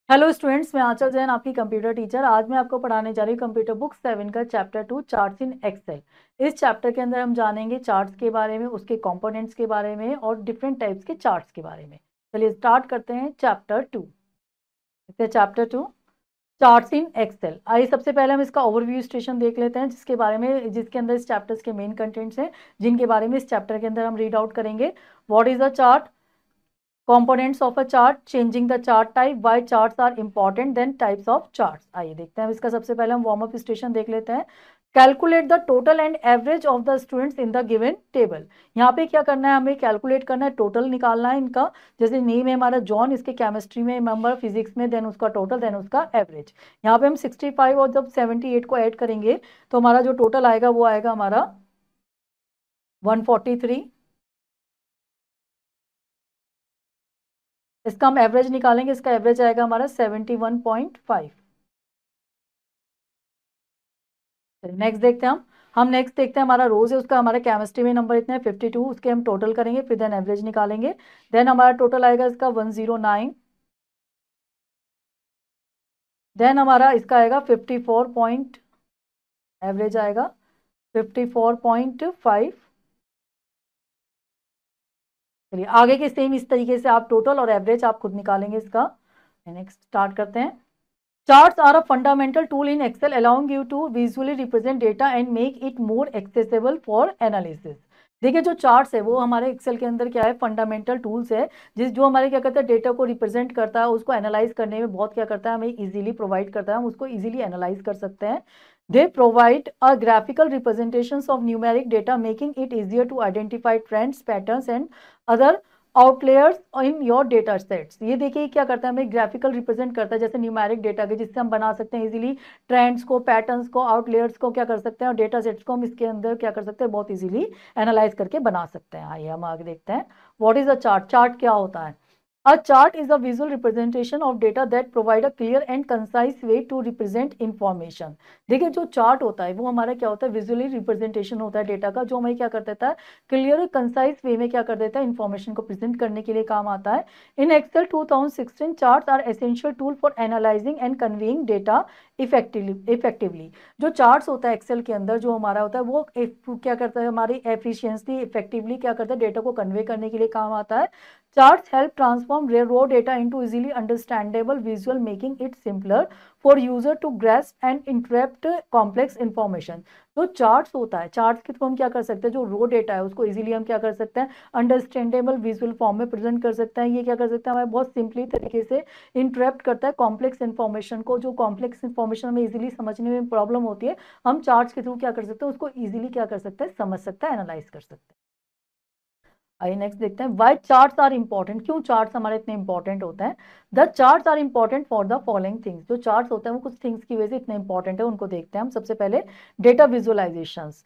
Hello students, मैं आंचल जैन आपकी computer teacher. आज मैं आपको पढ़ाने जा रही हूँ कंप्यूटर बुक 7 का चैप्टर 2 चार्ट्स इन एक्सेल। इस चैप्टर के अंदर हम जानेंगे चार्ट्स के बारे में, उसके कंपोनेंट्स के बारे में और डिफरेंट टाइप्स के चार्ट्स के बारे में। चलिए स्टार्ट करते हैं chapter 2। Chapter 2 charts in Excel. आइए सबसे पहले हम इसका ओवरव्यू स्टेशन देख लेते हैं, जिसके अंदर इस चैप्टर्स के मेन कंटेंट्स हैं, जिनके बारे में इस चैप्टर के अंदर हम रीड आउट करेंगे। What is a chart, components of a chart, changing the chart type, why charts are important, then types of charts। आइए देखते हैं इसका। सबसे पहले हम वार्म अप स्टेशन देख लेते हैं। Calculate the total and average of the students in the given table. यहाँ पे क्या करना है, हमें कैलकुलेट करना है, टोटल निकालना है इनका। जैसे नेम है हमारा जॉन, इसके केमिस्ट्री में नंबर, फिजिक्स में देन उसका टोटल, देन उसका एवरेज। यहाँ पे हम 65 और जब 78 को ऐड करेंगे तो हमारा जो टोटल आएगा वो आएगा हमारा 143। इसका हम एवरेज निकालेंगे, इसका एवरेज आएगा हमारा 71.5। नेक्स्ट देखते हैं हम नेक्स्ट देखते हैं हमारा रोज है, उसका हमारा केमिस्ट्री में नंबर इतने 52, उसके हम टोटल करेंगे, फिर देन एवरेज निकालेंगे। देन हमारा टोटल आएगा इसका 109। देन हमारा इसका आएगा 54 पॉइंट, एवरेज आएगा 54.5। चलिए आगे के सेम इस तरीके से आप टोटल और एवरेज आप खुद निकालेंगे इसका। नेक्स्ट स्टार्ट करते हैं। Charts are a fundamental tool in Excel, allowing you to visually represent data and make it more accessible for analysis। देखिए जो चार्ट्स है वो हमारे एक्सेल के अंदर क्या है, फंडामेंटल टूल्स है, जो हमारे क्या करता है, डेटा को रिप्रेजेंट करता है, उसको एनालाइज करने में बहुत क्या करता है, हमें इजीली प्रोवाइड करता है, हम उसको इजीली एनालाइज कर सकते हैं। They provide a graphical representations of numeric data, making it easier to identify trends, patterns and other outliers in your data sets. ये देखिए क्या करता है, हमें ग्राफिकल रिप्रेजेंट करता है, जैसे न्यूमेरिक डेटा के, जिससे हम बना सकते हैं इजीली ट्रेंड्स को, पैटर्न्स को, आउटलेयर्स को क्या कर सकते हैं, और डेटा सेट्स को हम इसके अंदर क्या कर सकते हैं, बहुत इजीली एनालाइज करके बना सकते हैं। आइए हम आगे देखते हैं। What is a chart, chart क्या होता है। A chart is a visual representation of data that provide a clear and concise way to represent information। देखिए जो चार्ट होता है वो हमारा क्या होता है, विजुअली रिप्रेजेंटेशन होता है डेटा का, जो हमें क्या कर देता है, क्लियर और कंसाइज वे में क्या कर देता है, इंफॉर्मेशन को प्रेजेंट करने के लिए काम आता है। In Excel 2016 charts are essential tool for analysing and conveying data effectively. जो चार्ट्स होता है एक्सेल के अंदर जो हमारा होता है वो क्या करता है, हमारी एफिशिएंसी इफेक्टिवली क्या करता है, डेटा को कन्वे करने के लिए काम आता है। Charts help transform raw data into easily understandable visual, making it simpler for user to grasp and interpret complex information। जो चार्ट्स होता है, चार्ट्स के थ्रू हम क्या कर सकते हैं, जो रो डेटा है उसको इजीली हम क्या कर सकते हैं, अंडरस्टैंडेबल विजुअल फॉर्म में प्रेजेंट कर सकते हैं। ये क्या कर सकते हैं, हमें बहुत सिंपली तरीके से इंटरप्ट करता है कॉम्प्लेक्स इन्फॉर्मेशन को। जो कॉम्प्लेक्स इन्फॉर्मेशन हमें इजीली समझने में प्रॉब्लम होती है, हम चार्ट्स के थ्रू क्या कर सकते हैं, उसको इजीली क्या कर सकते हैं, समझ सकते हैं, एनालाइज कर सकते हैं। आइए नेक्स्ट देखते हैं, व्हाई चार्ट्स आर इंपॉर्टेंट, क्यों चार्ट्स हमारे इतने इंपॉर्टेंट होते हैं। The charts are important for the following things. जो चार्ट्स होते हैं वो कुछ थिंग्स की वजह से इतने इंपॉर्टेंट है, उनको देखते हैं हम। सबसे पहले data visualisations.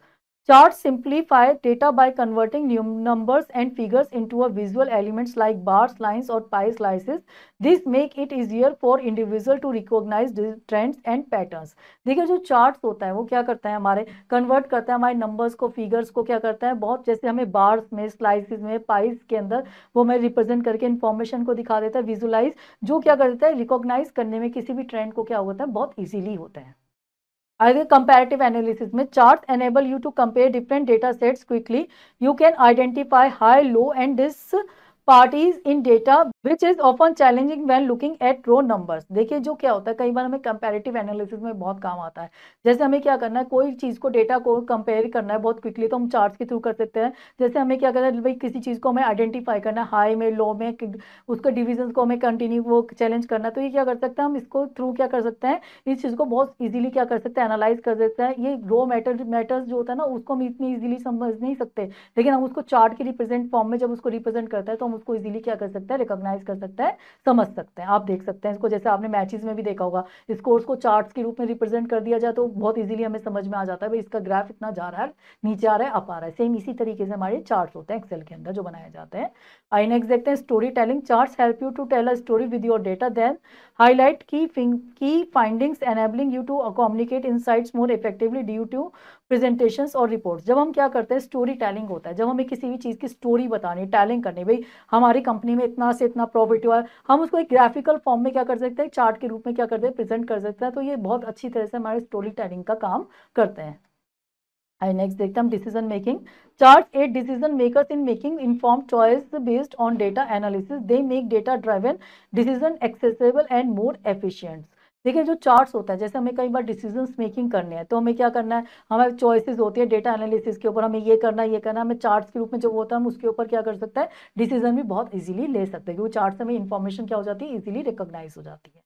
Charts simplify data by converting numbers and figures into a visual elements like bars, lines, or pie slices. This make it easier for individual to recognize trends and patterns। देखिए जो charts होता है वो क्या करता है, हमारे convert करता है हमारे नंबर्स को, फिगर्स को क्या करता है, बहुत जैसे हमें बार्स में, स्लाइसिस में, पाइस के अंदर वो हमें रिप्रेजेंट करके इन्फॉर्मेशन को दिखा देता है, विजुलाइज, जो क्या करता है, रिकॉग्नाइज करने में किसी भी ट्रेंड को क्या होता है, बहुत इजीली होता है। आगे कंपैरेटिव एनालिसिस में, chart enable you to compare different data sets quickly. You can identify high, low and disparities in data which is often challenging when looking at raw numbers. देखिए जो क्या होता है, कई बार हमें कंपैरेटिव एनालिसिस में बहुत काम आता है। जैसे हमें क्या करना है, कोई चीज को, डेटा को कंपेयर करना है बहुत क्विकली, तो हम चार्ट्स के थ्रू कर सकते हैं। जैसे हमें क्या करना है भाई, किसी चीज को हमें आइडेंटिफाई करना है, हाई में, लो में, उसके डिविजन को हमें कंटिन्यू वो चैलेंज करना है, तो ये क्या कर सकते हैं, हम इसको थ्रू क्या कर सकते हैं, इस चीज को बहुत इजीली क्या कर सकते हैं, एनालाइज कर सकते हैं। ये रो मैटर्स जो होता है ना, उसको हम इतनी इजीली समझ नहीं सकते, लेकिन हम उसको चार्ट के रिप्रेजेंट फॉर्म में जब उसको रिप्रेजेंट करता है तो हम उसको इजीली क्या कर सकते हैं, रिकॉग्नाइज कर सकते हैं, समझ सकते हैं। आप देख सकते हैं इसको, जैसे आपने मैचेस में भी देखा होगा, स्कोर्स को चार्ट्स के रूप में रिप्रेजेंट कर दिया जाए तो बहुत इजीली हमें समझ में आ जाता है भाई इसका ग्राफ इतना जा रहा है, नीचे आ रहा है, अप आ रहा है। सेम इसी तरीके से हमारे चार्ट्स होते हैं एक्सेल के अंदर जो बनाए जाते हैं। आई नेक्स्ट देखते हैं, storytelling. Charts help you to tell a story with your data, then highlight key findings, enabling you to communicate insights more effectively due to presentations और रिपोर्ट्स। जब हम क्या करते हैं, स्टोरी टेलिंग होता है, जब हमें किसी भी चीज़ की स्टोरी बतानी, टेलिंग करनी, भाई हमारी कंपनी में इतना से इतना प्रॉफिट हुआ है, हम उसको एक ग्राफिकल फॉर्म में क्या कर सकते हैं, चार्ट के रूप में क्या करते हैं, प्रेजेंट कर सकते हैं। तो ये बहुत अच्छी तरह से हमारे स्टोरी टेलिंग का काम करते हैं। आई नेक्स्ट देखते हैं हम decision making. Chart aid decision makers in making inform choice based on data analysis. They make data driven decision accessible and more efficient. देखिए जो चार्ट्स होता है, जैसे हमें कई बार डिसीजन मेकिंग करने हैं, तो हमें क्या करना है, हमारे चॉइसेस होती है डेटा एनालिसिस के ऊपर, हमें ये करना है, ये करना है, हमें चार्ट्स के रूप में जो होता है हम उसके ऊपर क्या कर सकते हैं, डिसीजन भी बहुत इजीली ले सकते हैं, क्योंकि चार्ट से हमें इन्फॉर्मेशन क्या हो जाती है, इजीली रिकॉग्नाइज हो जाती है।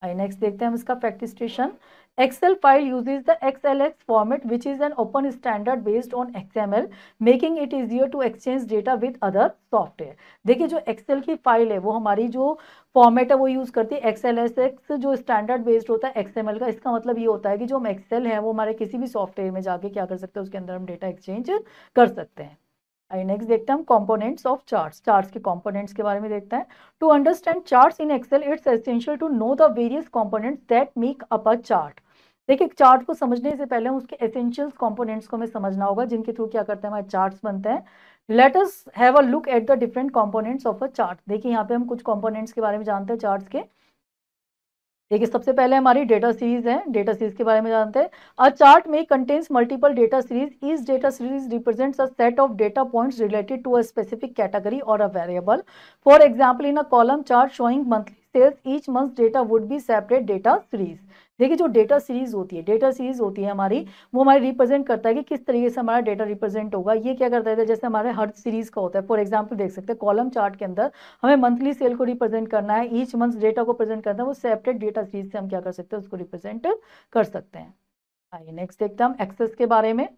नेक्स्ट देखते हैं हम इसका फैक्टिस्टेशन। Excel file uses the XLS format which is an open standard based on XML, making it easier to exchange data with other software. देखिए जो एक्सेल की फाइल है वो हमारी जो फॉर्मेट है वो यूज करती है XLSX, जो स्टैंडर्ड बेस्ड होता है XML का। इसका मतलब ये होता है कि जो हम एक्सेल है वो हमारे किसी भी सॉफ्टवेयर में जाके क्या कर सकते हैं, उसके अंदर हम डेटा एक्सचेंज कर सकते हैं। नेक्स्ट देखते हैं हम कंपोनेंट्स ऑफ चार्ट्स। चार्ट्स के कंपोनेंट्स के बारे में देखते हैं। To understand charts in Excel it's essential to know the various components that make up a chart. देखिए चार्ट को समझने से पहले उसके एसेंशियल कंपोनेंट्स को हमें समझना होगा, जिनके थ्रू क्या करते हैं हमारे चार्ट्स बनते हैं। Let us have a look at the different components of a chart. देखिए यहाँ पे हम कुछ कंपोनेंट्स के बारे में जानते हैं चार्ट्स के। देखिए सबसे पहले हमारी डेटा सीरीज है, डेटा सीरीज के बारे में जानते हैं। A chart may contains multiple data series. Each data series represents a set of data points related to a specific category और a variable. For example in a column chart showing monthly sales, each month data would be separate data series. देखिए जो data series होती है, data series होती है हमारी, वो हमारी रिप्रेजेंट करता है कि किस तरीके से हमारा डेटा रिप्रेजेंट होगा। ये क्या करता है, जैसे हमारे हर सीरीज का होता है। फॉर एग्जाम्पल देख सकते हैं कॉलम चार्ट के अंदर हमें मंथली सेल को रिप्रेजेंट करना है, ईच मंथ डेटा को प्रेजेंट करना है, वो सेपरेट डेटा सीरीज से हम क्या कर सकते हैं, उसको रिप्रेजेंट कर सकते हैं। आइए नेक्स्ट देखते हैं हम एक्सेस के बारे में।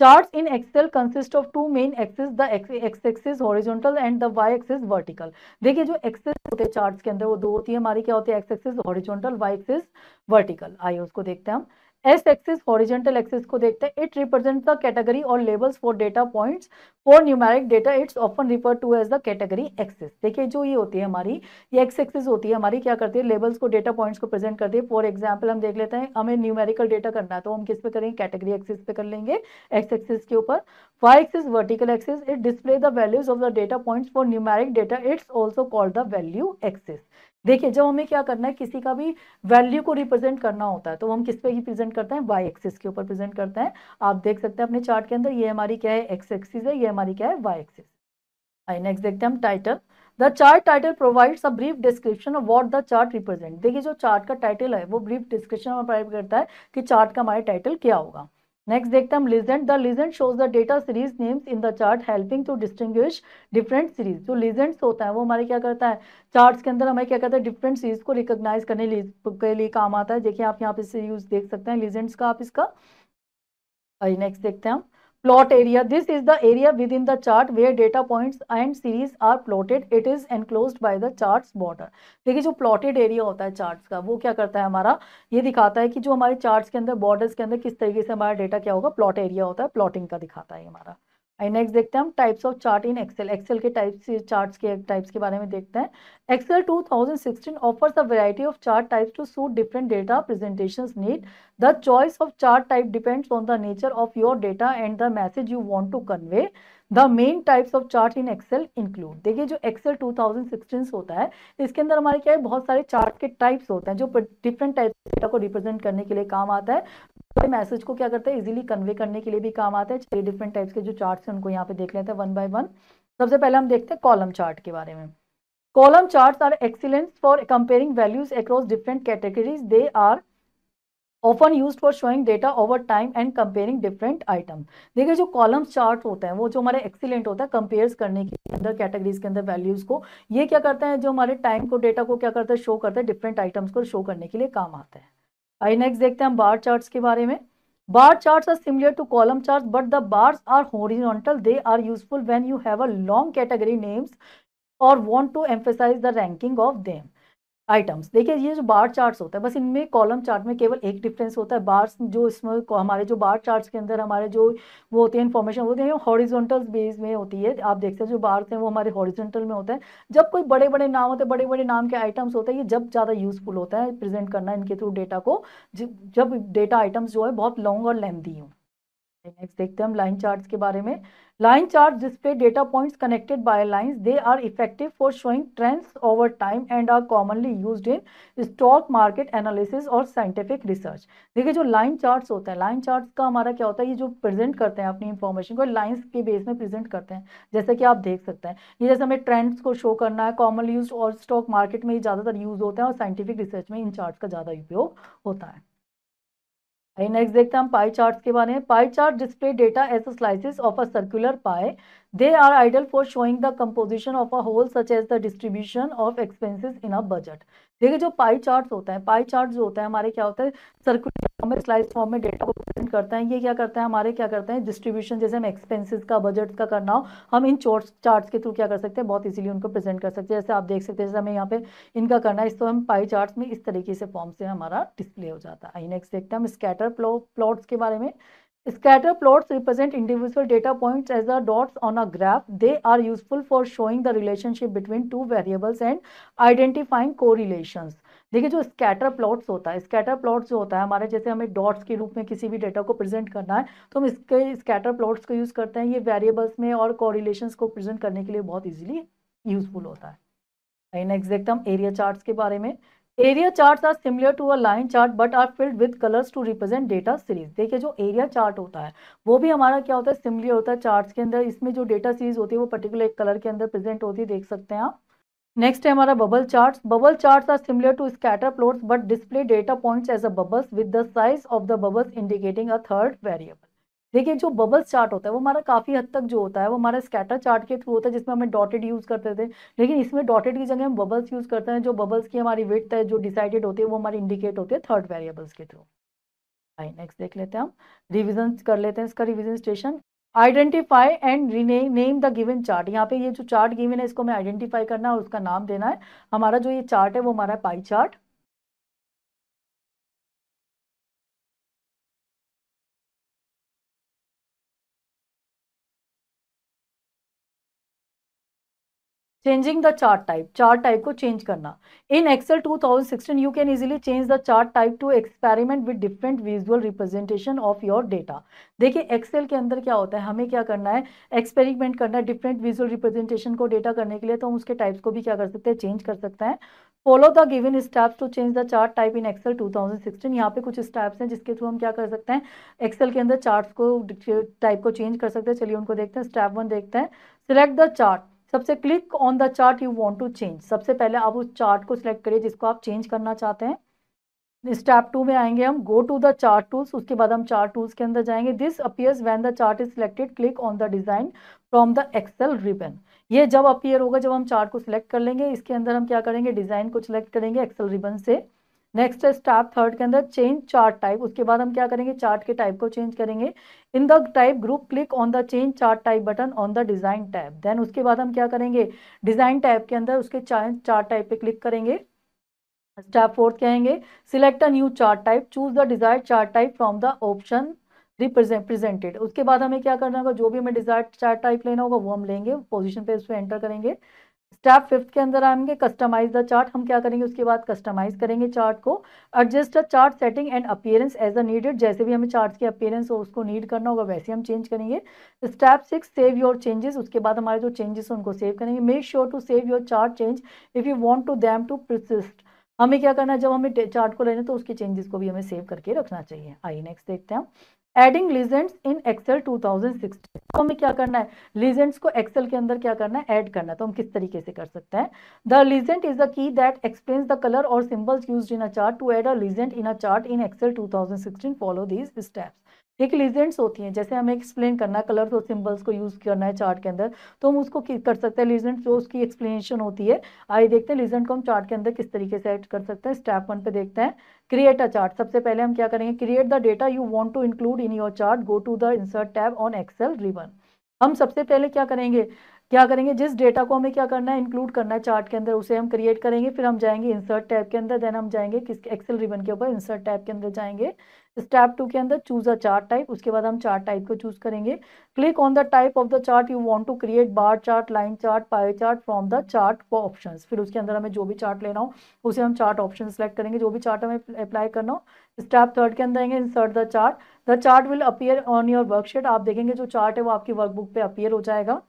Charts in Excel consist of two main axis, the X axis horizontal and the Y axis vertical. देखिए जो एक्सेस होते हैं चार्ट्स के अंदर वो दो होती है हमारी, क्या होती है, X axis horizontal, Y axis vertical. आइए उसको देखते हैं हम। एस एक्सिस हॉरिजॉन्टल एक्सिस को देखते हैं। इट रिप्रेजेंट द कैटेगरी और labels for data points. For numeric data it's often refer to as the category axis. देखिए जो ये होती है हमारी, ये एक्स एक्सिस होती है हमारी, क्या करती है, लेबल्स को, डेटा पॉइंट्स को प्रेजेंट करती है। फॉर एग्जांपल हम देख लेते हैं, हमें न्यूमेरिकल डेटा करना है तो हम किस पे करेंगे, कैटेगरी एक्सिस पे कर लेंगे, एक्स एक्सिस के ऊपर। Y axis vertical axis, it display the values of the data points for numeric data, it's also called the value axis. देखिए जब हमें क्या करना है, किसी का भी वैल्यू को रिप्रेजेंट करना होता है तो हम किस पे ही प्रेजेंट करते हैं, वाई एक्सिस के ऊपर प्रेजेंट करते हैं। आप देख सकते हैं अपने चार्ट के अंदर, ये हमारी क्या है, एक्स एक्सिस है, ये हमारी क्या है, वाई एक्सिस। आइए नेक्स्ट देखते हैं हम title. The chart title provides a brief description of what the chart represent. देखिए जो चार्ट का टाइटल है वो ब्रीफ डिस्क्रिप्शन में प्रोवाइड करता है कि चार्ट का हमारा टाइटल क्या होगा। नेक्स्ट देखते हैं हम legend. The legend shows the data series names in the chart helping to distinguish different series. जो लीजेंड्स होता है वो हमारे क्या करता है, चार्ट्स के अंदर हमें क्या करता है, डिफरेंट सीरीज को रिकॉग्नाइज करने के लिए काम आता है। देखिए आप यहाँ पे से यूज देख सकते हैं लीजेंड्स का आप इसका। नेक्स्ट देखते हैं हम plot area. This is the area within the chart where data points and series are plotted, it is enclosed by the chart's border. देखिए जो प्लॉटेड एरिया होता है चार्ट्स का, वो क्या करता है हमारा, ये दिखाता है कि जो हमारे चार्ट्स के अंदर बॉर्डर्स के अंदर किस तरीके से हमारा डेटा क्या होगा, प्लॉट एरिया होता है, प्लॉटिंग का दिखाता है हमारा। नेक्स्ट देखते हैं हम types of chart in Excel. Excel के टाइप्स, चार्ट्स के टाइप्स के बारे में देखते हैं। Excel 2016 offers a variety of chart types to suit different data presentations need. The choice of chart type depends on the nature of your data and the message you want to convey. The main types of chart in Excel include, देखिए जो Excel 2016 होता है इसके अंदर हमारे क्या है, बहुत सारे चार्ट के टाइप्स होते हैं जो डिफरेंट टाइप्स डेटा को रिप्रेजेंट करने के लिए काम आता है, मैसेज को क्या करते हैं, इजीली कन्वे करने के लिए भी काम आता है। चलिए डिफरेंट टाइप्स के जो चार्ट्स हैं उनको यहाँ पे देख लेते हैं वन बाय वन। सबसे पहले हम देखते हैं कॉलम चार्ट के बारे में। Column charts are excellent for comparing values across different categories. They are often used for showing data over time and comparing different items. देखिए जो कॉलम चार्ट होता है वो जो हमारे एक्सीलेंट होता है कंपेयर्स करने के अंदर कैटेगरीज के अंदर वैल्यूज को, ये क्या करता है, जो हमारे टाइम को, डेटा को क्या करता है, शो करता है, डिफरेंट आइटम्स को शो करने के लिए काम आता है। आई नेक्स्ट देखते हैं हम बार चार्ट्स के बारे में। Bar charts are similar to column charts, but the bars are horizontal. They are useful when you have a long category names or want to emphasize the ranking of them items. देखिए ये जो बार charts होता है, बस इनमें column chart में केवल एक डिफरेंस होता है, बार्स जो इसमें हमारे जो बार चार्ट्स के अंदर हमारे जो वो होती है इन्फॉर्मेशन होती है हॉरिजॉन्टल बेस में होती है। आप देखते हैं जो बार्स हैं वो हमारे हॉरिजॉन्टल में होता है। जब कोई बड़े बड़े नाम होते हैं, बड़े बड़े नाम के आइटम्स होते हैं, ये जब ज़्यादा यूजफुल होता है प्रेजेंट करना इनके थ्रू डेटा को, जब डेटा आइटम्स जो है बहुत लॉन्ग और लेंथी हो। नेक्स्ट देखते हैं हम लाइन चार्ट्स के बारे में। Line chart display data points connected by lines. They are effective for showing trends over time and are commonly used in stock market analysis और साइंटिफिक रिसर्च। देखिए जो लाइन चार्ट्स होता है, लाइन चार्ट्स का हमारा क्या होता है, ये जो प्रेजेंट करते हैं अपनी इंफॉर्मेशन को लाइंस के बेस में प्रेजेंट करते हैं, जैसे कि आप देख सकते हैं। ये जैसे हमें ट्रेंड्स को शो करना है, कॉमनली यूज और स्टॉक मार्केट में ज़्यादातर यूज होता है और साइंटिफिक रिसर्च में इन चार्ट्स का ज़्यादा उपयोग होता है। नेक्स्ट देखते हैं हम पाई चार्ट्स के बारे में। Pie chart display data as slices of a circular pie. They are ideal for showing the composition of a whole such as the distribution of expenses in a budget. देखिए जो pie charts होता है, pie chart जो होता है हमारे क्या होता है, सर्कुलर फॉर्म में, स्लाइस फॉर्म में डेटा को प्रेजेंट करता है। ये क्या करता है, हमारे क्या करते हैं, डिस्ट्रीब्यूशन, जैसे हम एक्सपेंसेस का, बजट का करना हो, हम इन चार्ट्स के थ्रू क्या कर सकते हैं, बहुत इजीली उनको प्रेजेंट कर सकते हैं। जैसे आप देख सकते हैं, जैसे हमें यहाँ पे इनका करना है, इसको हम पाई चार्ट्स में इस तरीके से फॉर्म से हमारा डिस्प्ले हो जाता है। नेक्स्ट देखते हैं हम स्कैटर प्लॉट्स के बारे में। Scatter plots represent individual data points as the dots on a graph. They are useful for showing the relationship between two variables and identifying correlations. देखिए जो स्कैटर प्लॉट्स होता है, स्कैटर प्लॉट्स जो होता है हमारे, जैसे हमें डॉट्स के रूप में किसी भी डेटा को प्रेजेंट करना है तो हम इसके स्कैटर प्लॉट्स को यूज करते हैं। ये वेरिएबल्स में और कोरिलेशंस को प्रेजेंट करने के लिए बहुत इजीली यूजफुल होता है। नेक्स्ट देखते हैं हम एरिया चार्ट्स के बारे में। Area charts are similar to a line chart but are filled with colours to represent data series. देखिए जो एरिया चार्ट होता है वो भी हमारा क्या होता है, सिमिलर होता है चार्ट्स के अंदर। इसमें जो डेटा सीरीज होती है वो पर्टिकुलर एक कलर के अंदर प्रेजेंट होती है, देख सकते हैं आप। नेक्स्ट है हमारा bubble charts. Bubble charts are similar to scatter plots but display data points as a bubbles with the size of the bubbles indicating a third variable. देखिए जो बबल्स चार्ट होता है वो हमारा काफी हद तक जो होता है वो हमारा स्कैटर चार्ट के थ्रू होता है, जिसमें हमें डॉटेड यूज करते थे, लेकिन इसमें डॉटेड की जगह हम बबल्स यूज करते हैं। जो बबल्स की हमारी विड्थ है जो डिसाइडेड होती है वो हमारी इंडिकेट होती है थर्ड वेरिएबल्स के थ्रू। नेक्स्ट देख लेते हैं हम, रिविजन कर लेते हैं इसका revision station. Identify and name the given chart. यहाँ पे ये जो चार्ट गिवन है इसको हमें आइडेंटिफाई करना है और उसका नाम देना है। हमारा जो ये चार्ट है वो हमारा pie chart. Changing the chart type को चेंज करना। In Excel 2016 you can easily change the chart type to experiment with different visual representation of your data. देखिए एक्सेल के अंदर क्या होता है, हमें क्या करना है, एक्सपेरिमेंट करना है डिफरेंट विजुअल रिप्रेजेंटेशन को डेटा करने के लिए, तो हम उसके टाइप्स को भी क्या कर सकते हैं, चेंज कर सकते हैं। Follow the given steps to change the chart type in Excel 2016। यहाँ पे कुछ स्टेप्स हैं जिसके थ्रू हम क्या कर सकते हैं, एक्सेल के अंदर चार्ट्स को टाइप को चेंज कर सकते हैं। चलिए उनको देखते हैं। स्टेप 1 देखते हैं, सिलेक्ट द चार्ट। सबसे click on the chart you want to change. सबसे पहले आप उस चार्ट को सिलेक्ट करिए जिसको आप चेंज करना चाहते हैं। स्टेप 2 में आएंगे हम, go to the chart tools. उसके बाद हम चार्ट टूल्स के अंदर जाएंगे। This appears when the chart is selected, click on the design from the Excel ribbon. ये जब अपीयर होगा जब हम चार्ट को सिलेक्ट कर लेंगे। इसके अंदर हम क्या करेंगे, डिजाइन को सिलेक्ट करेंगे एक्सेल रिबन से। नेक्स्ट है स्टेप 3 के अंदर, चेंज चार्ट टाइप। उसके बाद हम क्या करेंगे, चार्ट के टाइप को चेंज करेंगे। In the type group, click on the change chart type button on the design tab. Then उसके बाद हम क्या करेंगे, डिजाइन टैब के अंदर उसके चार्ट टाइप पे क्लिक करेंगे। स्टेप 4 कहेंगे, select a new chart type, choose the desired chart type from the option presented. उसके बाद हमें क्या करना होगा, जो भी हमें डिजायर्ड चार्ट टाइप लेना होगा वो हम लेंगे, पोजीशन पे उसको एंटर करेंगे। स्टेप 5 के अंदर आएंगे, कस्टमाइज द चार्ट। हम क्या करेंगे, उसके बाद कस्टमाइज करेंगे चार्ट को। Adjust the chart setting and appearance as a needed. जैसे भी हमें चार्ट की अपीयरेंस हो उसको नीड करना होगा वैसे हम चेंज करेंगे। Step 6, save your changes. उसके बाद हमारे जो चेंजेस हैं उनको सेव करेंगे। Make sure to save your chart change if you want to them to persist. हमें क्या करना है, जब हमें चार्ट को लेना है तो उसके चेंजेस को भी हमें सेव करके रखना चाहिए। आइए नेक्स्ट देखते हैं, एडिंग लीजेंड्स इन एक्सेल 2016। तो हमें क्या करना है, लीजेंड्स को एक्सेल के अंदर क्या करना है, ऐड करना है। तो हम किस तरीके से कर सकते हैं, the legend is the key that explains the colour और symbols used in a chart. To add a legend in a chart in Excel 2016 follow these steps. देखिए लीजेंड्स होती हैं, जैसे हमें एक्सप्लेन करना है कलर्स और सिंबल्स को यूज करना है चार्ट के अंदर, तो हम उसको कर सकते हैं। लीजेंड्स जो उसकी एक्सप्लेनेशन होती है, आइए देखते हैं लीजेंड को हम चार्ट के अंदर किस तरीके से ऐड कर सकते हैं। स्टेप 1 पे देखते हैं, क्रिएट अ चार्ट। सबसे पहले हम क्या करेंगे, create the data you want to include in your chart, go to the insert tab on Excel ribbon. हम सबसे पहले क्या करेंगे, क्या करेंगे, जिस डेटा को हमें क्या करना है, इंक्लूड करना है चार्ट के अंदर, उसे हम क्रिएट करेंगे। फिर हम जाएंगे इंसर्ट टैब के अंदर, देन हम जाएंगे किस एक्सेल रिबन के ऊपर, इंसर्ट टैब के अंदर जाएंगे, स्टेप 2 के अंदर चूज अ चार्ट टाइप, उसके बाद हम चार्ट टाइप को चूज करेंगे। Click on the type of the chart you want to create, bar chart, line chart, pie chart, from the chart options. फिर उसके अंदर हमें जो भी चार्ट लेना हो उसे हम चार्ट ऑप्शन सेलेक्ट करेंगे, जो भी चार्ट हमें अप्लाई करना हो। स्टेप 3 के अंदर आएंगे, insert the chart will appear on your worksheet. आप देखेंगे जो चार्ट है वो आपकी वर्कबुक पे अपीयर हो जाएगा।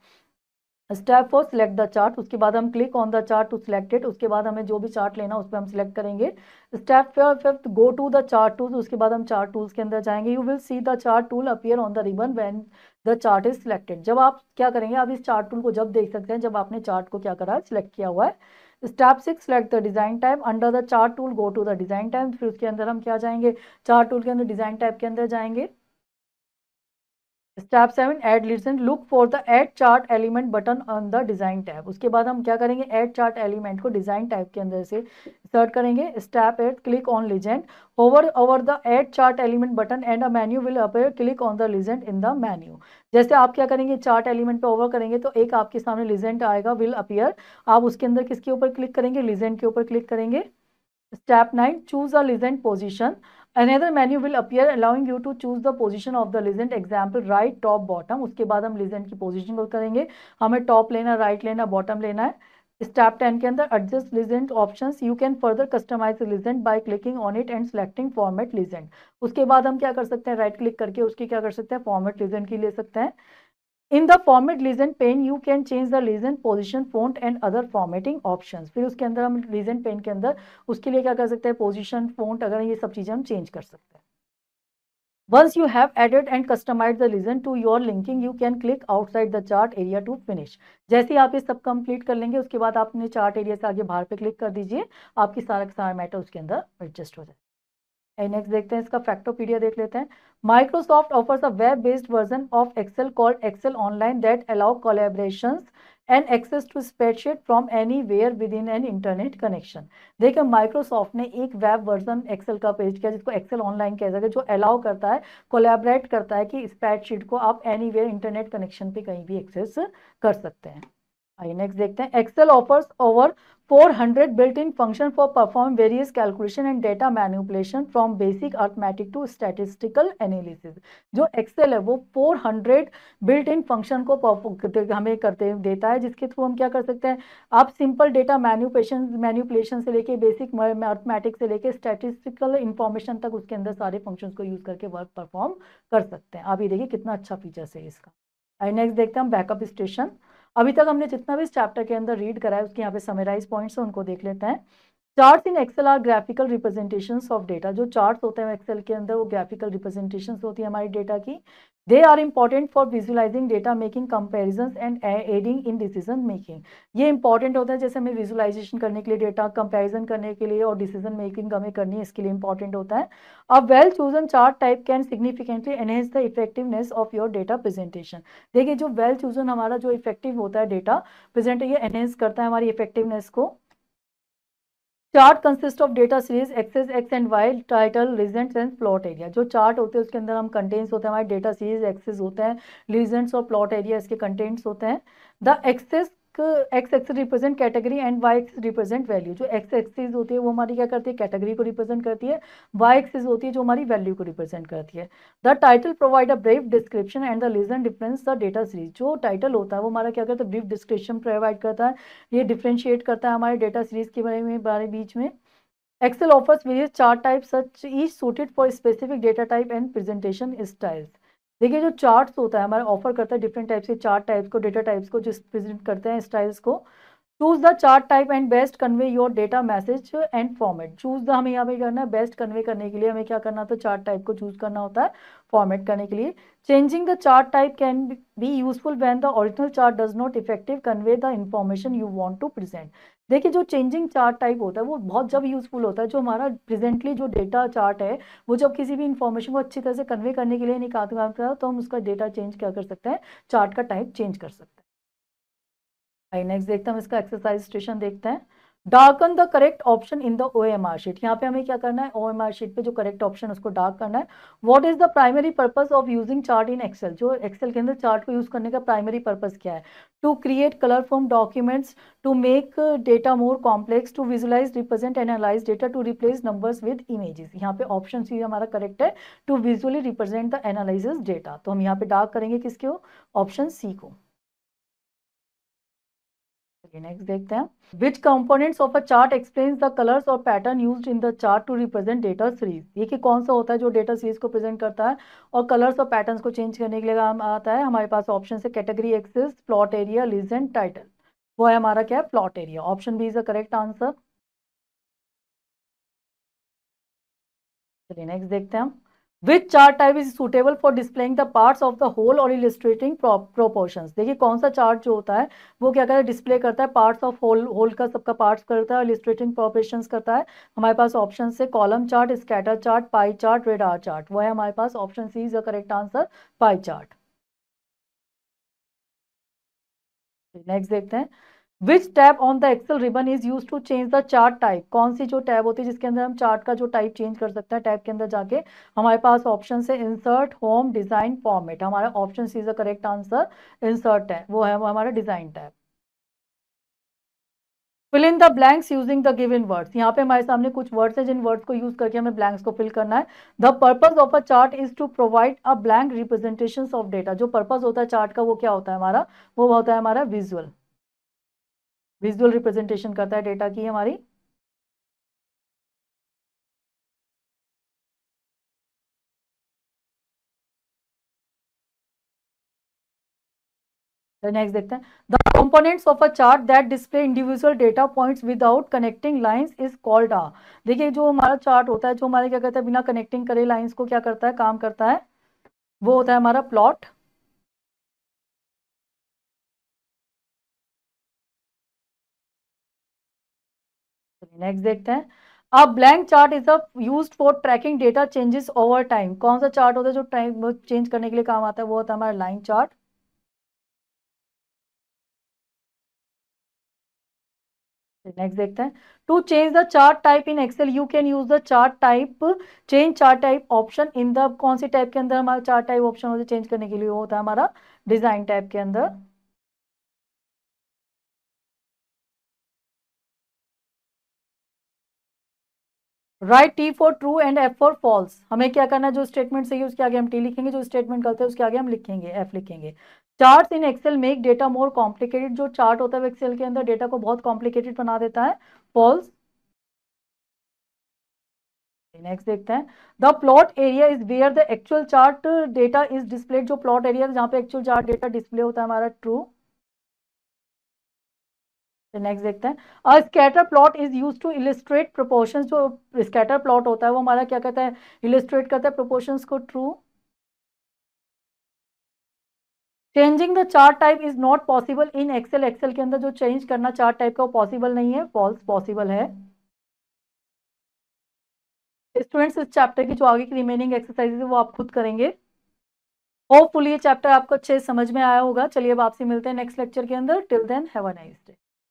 स्टेप 4 सिलेक्ट द चार्ट, उसके बाद हम click on the chart to select it, उसके बाद हमें जो भी चार्ट लेना उस पर हम सिलेक्ट करेंगे। Step 5 go to the chart tools, उसके बाद हम चार्ट टूल्स के अंदर जाएंगे। You will see the chart tool appear on the ribbon when the chart is selected. जब आप क्या करेंगे, आप इस चार्ट टूल को जब देख सकते हैं जब आपने चार्ट को क्या करा है, सिलेक्ट किया हुआ है। Step 6 select the design type, under the chart tool go to the design type. फिर उसके अंदर हम क्या जाएंगे, चार्ट टूल के अंदर डिजाइन टाइप के अंदर जाएंगे। Step 7 add legend, look for the add chart element button on the design tab. उसके बाद हम क्या करेंगे, ऐड चार्ट एलिमेंट को डिजाइन टैब के अंदर से सर्च करेंगे। Step 8 click on legend, hover over the add chart element button and a menu will appear, click on the legend in the menu. जैसे आप क्या करेंगे, चार्ट एलिमेंट पे ओवर करेंगे तो एक आपके सामने लीजेंड आएगा, विल अपीयर। आप उसके अंदर किसके ऊपर क्लिक करेंगे, लीजेंड के ऊपर क्लिक करेंगे। Step 9 choose a legend position. Another menu will appear allowing you to choose the position of the legend, example right, top, bottom। उसके बाद हम legend की position को करेंगे, हमें top लेना, right लेना, bottom लेना है। Step 10 के अंदर adjust legend options, you can further customize the legend by clicking on it and selecting format legend। उसके बाद हम क्या कर सकते हैं, right click करके उसकी क्या कर सकते हैं, format legend की ले सकते हैं। In the format legend pane you can change the legend position, font and other formatting options. फिर उसके अंदर हम लीजन पेन के अंदर उसके लिए क्या कर सकते हैं, पोजीशन, फॉन्ट, अगर ये सब चीजें हम चेंज कर सकते हैं। Once you have added and customized the legend to your linking, you can click outside the chart area to finish। जैसे ही आप ये सब कंप्लीट कर लेंगे उसके बाद आप अपने चार्ट एरिया से आगे बाहर पे क्लिक कर दीजिए, आपकी सारा मैटर उसके अंदर एडजस्ट हो जाए। नेक्स्ट देखते हैं इसका फैक्टोपीडिया देख लेते हैं। Microsoft offers a web based version of Excel called Excel online that allow collaborations and access to spreadsheet from anywhere within an internet connection. देखिए माइक्रोसॉफ्ट ने एक वेब वर्जन एक्सेल का पेज किया जिसको एक्सेल ऑनलाइन कह सकते हैं, जो अलाउ करता है, कोलैबोरेट करता है कि स्प्रेडशीट को आप एनीवेयर इंटरनेट कनेक्शन पे कहीं भी एक्सेस कर सकते हैं। आइए नेक्स्ट देखते हैं। Excel offers over 400 built-in function for perform various calculation and data manipulation from basic arithmetic to statistical analysis। जो एक्सेल है वो 400 built-in function को हमें करते देता है, जिसके थ्रू हम क्या कर सकते हैं, आप सिंपल डेटा मैन्युपुलेशन से लेके बेसिक अर्थमेटिक से लेके स्टैटिस्टिकल इंफॉर्मेशन तक उसके अंदर सारे फंक्शंस को यूज करके वर्क परफॉर्म कर सकते हैं। आप ये देखिए कितना अच्छा फीचर्स है इसका। नेक्स्ट देखते हैं हम बैकअप स्टेशन। अभी तक हमने जितना भी इस चैप्टर के अंदर रीड करा है उसके यहाँ पे समराइज पॉइंट्स है, उनको देख लेते हैं। Charts in Excel are graphical representations of data. जो चार्ट्स होते हैं एक्सेल के अंदर वो ग्राफिकल रिप्रेजेंटेशंस होती है हमारी डेटा की। They are important for visualising data, making comparisons and aiding in decision making. ये इंपॉर्टेंट होता है, जैसे हमें विजुअलाइजेशन करने के लिए, डेटा कंपेरिजन करने के लिए और डिसीजन मेकिंग हमें करनी है, इसके लिए इंपॉर्टेंट होता है। A well chosen chart type can significantly enhance the effectiveness of your data presentation. देखिए जो वेल चूजन हमारा जो इफेक्टिव होता है डेटा प्रेजेंट, ये एनहेंस करता है हमारी इफेक्टिवनेस को। Chart consist of data series axes X and Y, title, legends and plot area. जो चार्ट होते हैं उसके अंदर हम कंटेंट्स होते हैं हमारे डेटा सीरीज, एक्सेस होते हैं, लीजेंड्स और प्लॉट एरिया इसके कंटेंट्स होते हैं। The axes X axis represent category and Y axis represent value. जो एक्स एक्सिस होती है वो हमारी क्या करती है, कैटेगरी को रिप्रेजेंट करती है। वाई एक्सिस होती है जो हमारी वैल्यू को रिप्रेजेंट करती है। The title provide a brief description and the legend difference the data series. जो टाइटल होता है वो हमारा क्या करता है, ब्रीफ डिस्क्रिप्शन प्रोवाइड करता है, ये डिफ्रेंशिएट करता है हमारे डेटा सीरीज के बारे बीच में। Excel offers various chart types such each suited for specific data type and presentation styles। देखिए जो चार्ट्स होता है हमारा ऑफर करता है डिफरेंट टाइप्स के चार्ट टाइप्स को, डेटा टाइप्स को, जो प्रेजेंट करते हैं स्टाइल्स को। Choose the chart type and best convey your data message and format. Choose the हमें यहाँ पे करना है, बेस्ट कन्वे करने के लिए हमें क्या करना होता है, चार्ट टाइप को चूज करना होता है फॉर्मेट करने के लिए। Changing the chart type can be useful when the original chart does not effective convey the information you want to present. देखिए जो चेंजिंग चार्ट टाइप होता है वो बहुत जब यूजफुल होता है, जो हमारा प्रेजेंटली जो डेटा चार्ट है वो जब किसी भी इंफॉर्मेशन को अच्छी तरह से कन्वे करने के लिए निकालता है तो हम उसका डेटा चेंज क्या कर सकते हैं, चार्ट का टाइप चेंज कर सकते हैं। नेक्स्ट देखते हैं हम इसका एक्सरसाइज स्टेशन देखते हैं। Darken the correct option in the OMR sheet. यहाँ पे हमें क्या करना है, OMR शीट पे जो करेक्ट ऑप्शन उसको डार्क करना है। What is the primary purpose of using chart in Excel, जो एक्सेल के अंदर चार्ट को यूज करने का प्राइमरी पर्पस क्या है? To create colour from documents, to make data more complex, to visualise represent analyse data, to replace numbers with images. यहाँ पे ऑप्शन सी हमारा करेक्ट है, to visually represent the analysis data. तो हम यहाँ पे डार्क करेंगे किसके, ऑप्शन सी को। नेक्स्ट देखते हैं, which components of a chart explains the colours और pattern used in the chart to represent data series. ये कि कौन सा होता है जो डेटा सीरीज को प्रेजेंट करता है और कलर्स और पैटर्न्स को चेंज करने के लिए काम आता है। हमारे पास ऑप्शन है category axis, plot area, legend, title. वो है हमारा क्या है, plot area. Option B is the correct answer. चलिए नेक्स्ट देखते हैं हम, which chart type is suitable for displaying the parts of the whole और इलिस्ट्रेटिंग प्रोपोर्शंस। देखिए कौन सा चार्ट जो होता है वो क्या करता है, डिस्प्ले करता है पार्ट्स ऑफ होल, होल का सबका पार्ट्स करता है, इलिस्ट्रेटिंग प्रोपोर्शंस करता है। हमारे पास ऑप्शन से column chart, scatter chart, pie chart, radar chart. वो है हमारे पास option C is the correct answer, pie chart. Next देखते हैं, which tab on the Excel ribbon is use to change the chart type. कौन सी जो टैब होती है जिसके अंदर हम चार्ट का जो टाइप चेंज कर सकते हैं, टैब के अंदर जाके। हमारे पास ऑप्शन है इंसर्ट, होम, डिजाइन, फॉर्मेट। हमारा option C is the correct answer, insert tab. वो है वो हमारा design tab. Fill in the blanks using the given words. यहाँ पे हमारे सामने कुछ वर्ड्स हैं जिन वर्ड्स को यूज करके हमें ब्लैंक्स को फिल करना है। The purpose of a chart is to provide a blank representation of data. जो पर्पज होता है चार्ट का वो क्या होता है हमारा, वो होता है हमारा विजुअल, विजुअल रिप्रेजेंटेशन करता है डेटा की हमारी। नेक्स्ट देखते हैं, the components of a chart that display individual data points without connecting lines is called a. देखिए जो हमारा चार्ट होता है जो हमारे क्या कहता है बिना कनेक्टिंग करे लाइंस को क्या करता है, काम करता है, वो होता है हमारा प्लॉट। नेक्स्ट देखते हैं, a blank chart is a used for tracking data changes over time. कौन सा चार्ट होता है जो टाइम चेंज करने के लिए काम आता है, वो होता है हमारा लाइन चार्ट। नेक्स्ट देखते हैं, to change the chart type in Excel you can use the chart type, change chart type option in the. कौन सी टाइप के अंदर हमारा चार्ट टाइप ऑप्शन होता है चेंज करने के लिए, वो होता है हमारा डिजाइन टाइप के अंदर। Write T for true and F for false. हमें क्या करना है, जो स्टेटमेंट सही है उसके आगे हम टी लिखेंगे, जो स्टेटमेंट गलत है उसके आगे हम लिखेंगे एफ लिखेंगे। Charts in Excel make data more complicated. जो चार्ट होता है वो एक्सेल के अंदर डेटा को बहुत कॉम्प्लिकेटेड बना देता है, फॉल्स। नेक्स्ट देखते हैं, the plot area is where the actual chart data is displayed. जो प्लॉट एरिया जहाँ पे एक्चुअल चार्ट डेटा डिस्प्ले होता है हमारा, ट्रू। नेक्स्ट देखते हैं, a scatter plot is use to illustrate proportions. जो स्कैटर प्लॉट होता है वो हमारा क्या कहता है, इलिस्ट्रेट करता है प्रोपोर्शंस को, true. Changing the chart type is not possible in Excel. Excel के अंदर जो चेंज करना चार्ट टाइप का वो पॉसिबल नहीं है, फॉल्स, पॉसिबल है। स्टूडेंट्स इस चैप्टर की जो आगे की रिमेनिंग एक्सरसाइजेज है वो आप खुद करेंगे। होपफुली ये चैप्टर आपको अच्छे से समझ में आया होगा। चलिए अब आपसे मिलते हैं नेक्स्ट लेक्चर के अंदर। Till then have a nice day.